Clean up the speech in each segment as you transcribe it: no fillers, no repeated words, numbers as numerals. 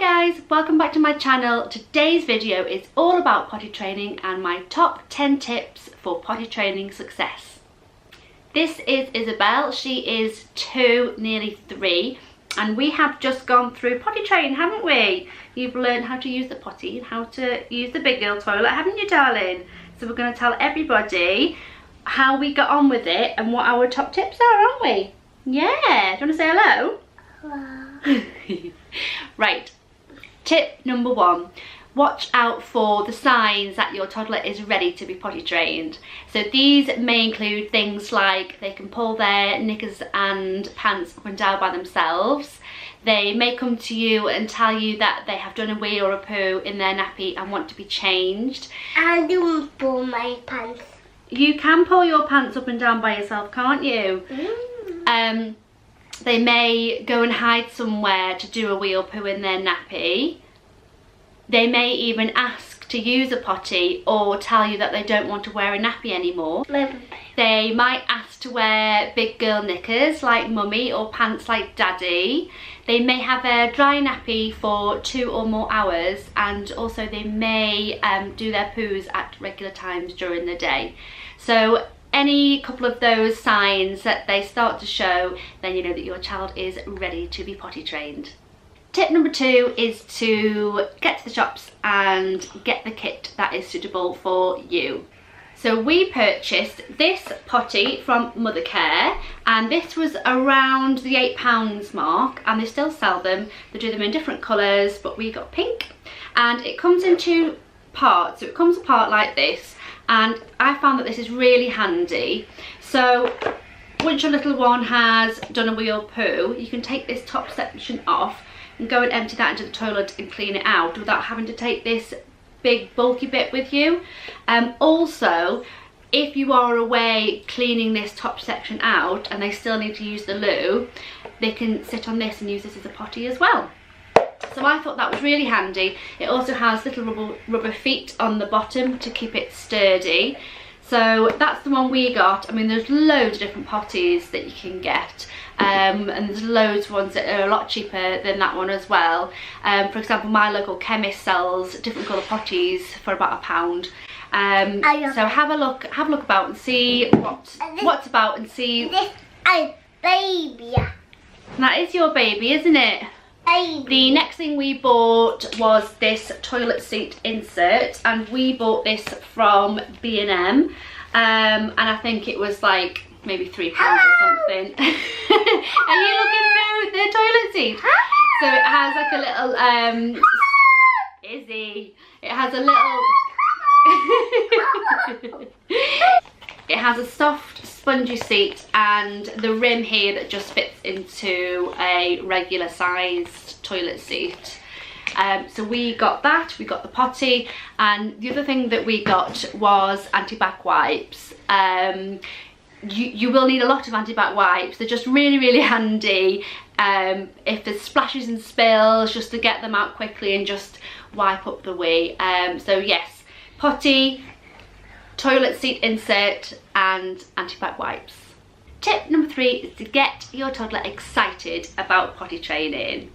Hi guys, welcome back to my channel. Today's video is all about potty training and my top 10 tips for potty training success. This is Isabel. She is 2, nearly 3, and we have just gone through potty training, haven't we? You've learned how to use the potty and how to use the big girl toilet, haven't you, darling? So we're going to tell everybody how we got on with it and what our top tips are, aren't we? Yeah, do you want to say hello? Hello. Right, tip number 1, watch out for the signs that your toddler is ready to be potty trained. So these may include things like they can pull their knickers and pants up and down by themselves. They may come to you and tell you that they have done a wee or a poo in their nappy and want to be changed. I don't pull my pants. You can pull your pants up and down by yourself, can't you? They may go and hide somewhere to do a wee or poo in their nappy. They may even ask to use a potty or tell you that they don't want to wear a nappy anymore. They might ask to wear big girl knickers like mummy or pants like daddy. They may have a dry nappy for 2 or more hours, and also they may do their poos at regular times during the day. So any couple of those signs that they start to show, then you know that your child is ready to be potty trained. Tip number 2 is to get to the shops and get the kit that is suitable for you. So we purchased this potty from Mothercare, and this was around the £8 mark, and they still sell them. They do them in different colours, but we got pink, and it comes in 2 parts. So it comes apart like this, and I found that this is really handy. So once your little one has done a wee or poo, you can take this top section off and go and empty that into the toilet and clean it out without having to take this big bulky bit with you. Also, if you are away cleaning this top section out and they still need to use the loo, they can sit on this and use this as a potty as well. So I thought that was really handy. It also has little rubber feet on the bottom to keep it sturdy. So that's the one we got. I mean, there's loads of different potties that you can get, and there's loads of ones that are a lot cheaper than that one as well. For example, my local chemist sells different colour potties for about £1. So have a look about and see what's about, and see. This is baby. That is your baby, isn't it? The next thing we bought was this toilet seat insert, and we bought this from B&M, and I think it was like maybe £3 or something. Are you looking through the toilet seat? So it has like a little Izzy, it has a little it has a soft spongy seat and the rim here that just fits into a regular sized toilet seat. So we got that, we got the potty, and the other thing that we got was anti-bac wipes. You will need a lot of anti-bac wipes. They're just really handy if there's splashes and spills, just to get them out quickly and just wipe up the wee. So yes, potty, toilet seat insert and anti-bac wipes. Tip number 3 is to get your toddler excited about potty training.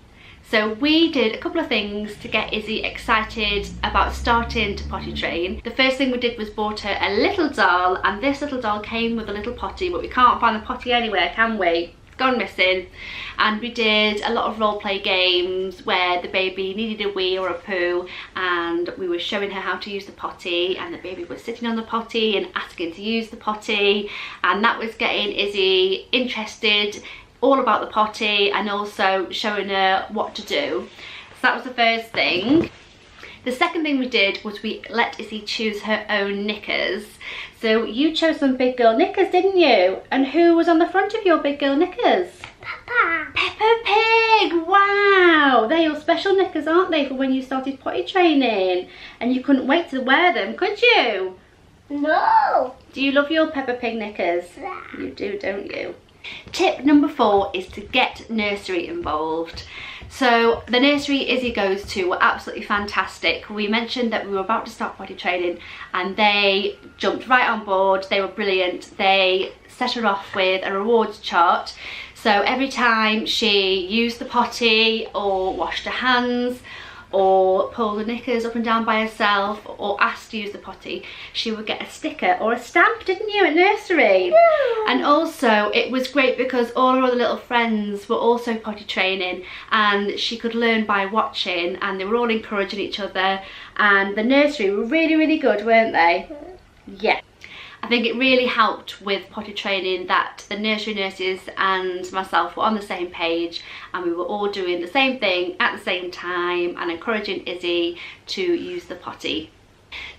So we did a couple of things to get Izzy excited about starting to potty train. The first thing we did was bought her a little doll, and this little doll came with a little potty, but we can't find the potty anywhere, can we? It's gone missing. And we did a lot of role play games where the baby needed a wee or a poo, and we were showing her how to use the potty, and the baby was sitting on the potty and asking to use the potty, and that was getting Izzy interested all about the potty and also showing her what to do. So that was the first thing. The second thing we did was we let Izzy choose her own knickers. So you chose some big girl knickers, didn't you? And who was on the front of your big girl knickers? Papa. Peppa Pig! Wow! They're your special knickers, aren't they, for when you started potty training? And you couldn't wait to wear them, could you? No. Do you love your Peppa Pig knickers? Yeah. You do, don't you? Tip number 4 is to get nursery involved. So the nursery Izzy goes to were absolutely fantastic. We mentioned that we were about to start potty training and they jumped right on board. They were brilliant. They set her off with a rewards chart. So every time she used the potty or washed her hands or pulled the knickers up and down by herself or asked to use the potty, she would get a sticker or a stamp, didn't you, at nursery? Yeah. And also it was great because all her other little friends were also potty training and she could learn by watching, and they were all encouraging each other, and the nursery were really, really good, weren't they? Yeah. I think it really helped with potty training that the nursery nurses and myself were on the same page, and we were all doing the same thing at the same time and encouraging Izzy to use the potty.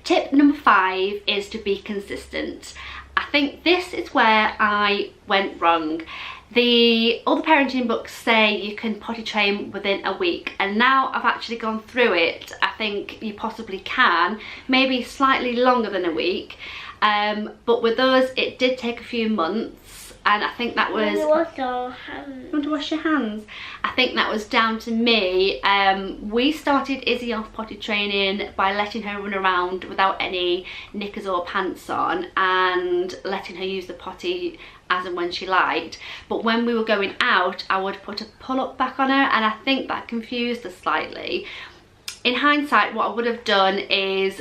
Tip number 5 is to be consistent. I think this is where I went wrong. All the parenting books say you can potty train within a week, and now I've actually gone through it. I think you possibly can, maybe slightly longer than a week. But with us it did take a few months, and I think that was... You want to wash your hands? I think that was down to me. We started Izzy off potty training by letting her run around without any knickers or pants on and letting her use the potty as and when she liked. But when we were going out, I would put a pull-up back on her, and I think that confused her slightly. In hindsight, what I would have done is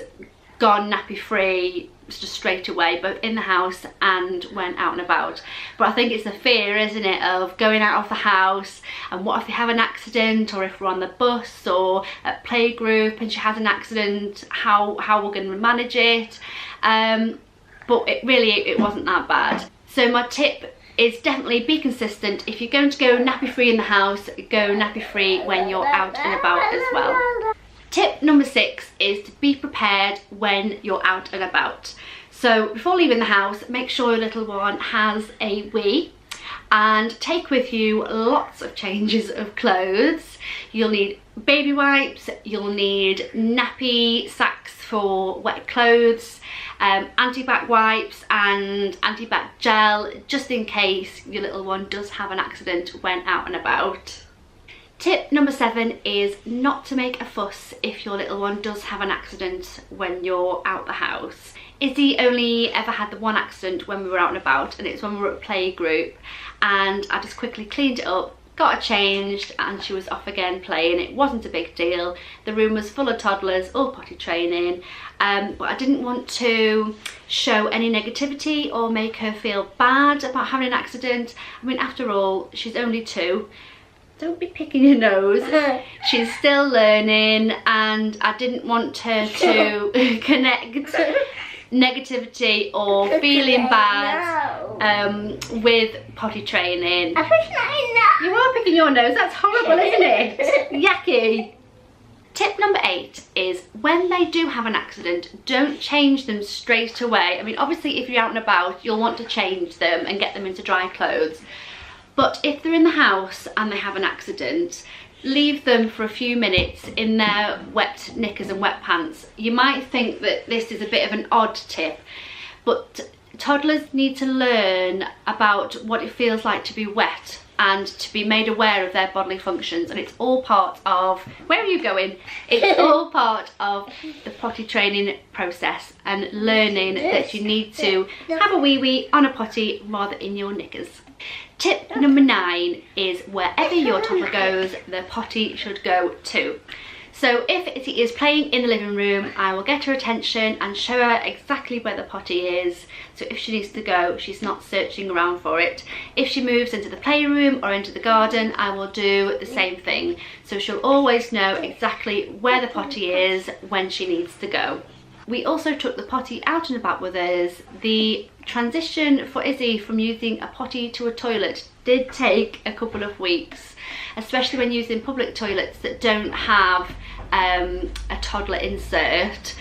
gone nappy free just straight away, both in the house and when out and about. But I think it's the fear, isn't it, of going out of the house, and what if they have an accident, or if we're on the bus or at playgroup and she has an accident, how we're going to manage it. But it wasn't that bad. So my tip is definitely be consistent. If you're going to go nappy free in the house, go nappy free when you're out and about as well. Tip number 6 is to be prepared when you're out and about. So before leaving the house, make sure your little one has a wee, and take with you lots of changes of clothes. You'll need baby wipes, you'll need nappy sacks for wet clothes, anti-bac wipes and anti-bac gel, just in case your little one does have an accident when out and about. Tip number 7 is not to make a fuss if your little one does have an accident when you're out the house. Izzy only ever had the one accident when we were out and about, and it was when we were at playgroup, and I just quickly cleaned it up, got her changed, and she was off again playing. It wasn't a big deal. The room was full of toddlers, all potty training, but I didn't want to show any negativity or make her feel bad about having an accident. I mean, after all, she's only 2. Don't be picking your nose. She's still learning, and I didn't want her to connect negativity or feeling bad with potty training. You are picking your nose. That's horrible, isn't it? Yucky. Tip number 8 is when they do have an accident, don't change them straight away. I mean, obviously if you're out and about, you'll want to change them and get them into dry clothes. But if they're in the house and they have an accident, leave them for a few minutes in their wet knickers and wet pants. You might think that this is a bit of an odd tip, but toddlers need to learn about what it feels like to be wet and to be made aware of their bodily functions, and it's all part of... Where are you going? It's all part of the potty training process and learning that you need to have a wee-wee on a potty rather in your knickers. Tip number 9 is wherever your toddler goes, the potty should go too. So if Izzy is playing in the living room, I will get her attention and show her exactly where the potty is. So if she needs to go, she's not searching around for it. If she moves into the playroom or into the garden, I will do the same thing. So she'll always know exactly where the potty is when she needs to go. We also took the potty out and about with us. The transition for Izzy from using a potty to a toilet did take a couple of weeks, especially when using public toilets that don't have a toddler insert.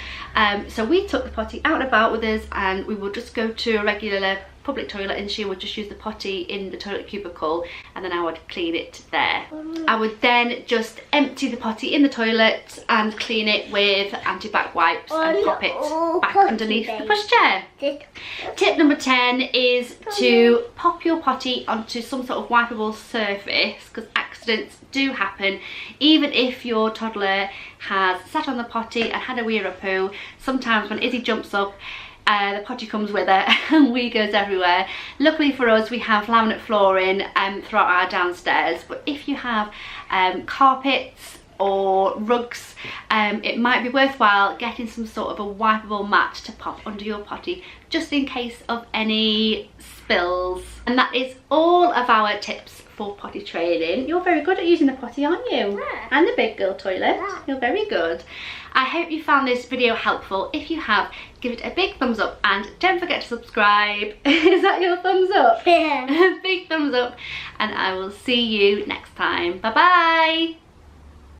So we took the potty out and about with us, and we would just go to a regular public toilet and she would just use the potty in the toilet cubicle, and then I would clean it there. I would then just empty the potty in the toilet and clean it with anti-bac wipes and pop it back underneath the pushchair. Tip number 10 is to pop your potty onto some sort of wipeable surface, because accidents do happen. Even if your toddler has sat on the potty and had a wee or a poo, sometimes when Izzy jumps up, The potty comes with it and wee goes everywhere. Luckily for us, we have laminate flooring throughout our downstairs, but if you have carpets or rugs, it might be worthwhile getting some sort of a wipeable mat to pop under your potty just in case of any spills. And that is all of our tips for potty training. You're very good at using the potty, aren't you? Yeah. And the big girl toilet. Yeah. You're very good. I hope you found this video helpful. If you have, give it a big thumbs up and don't forget to subscribe. Is that your thumbs up? Yeah. Big thumbs up, and I will see you next time. Bye bye.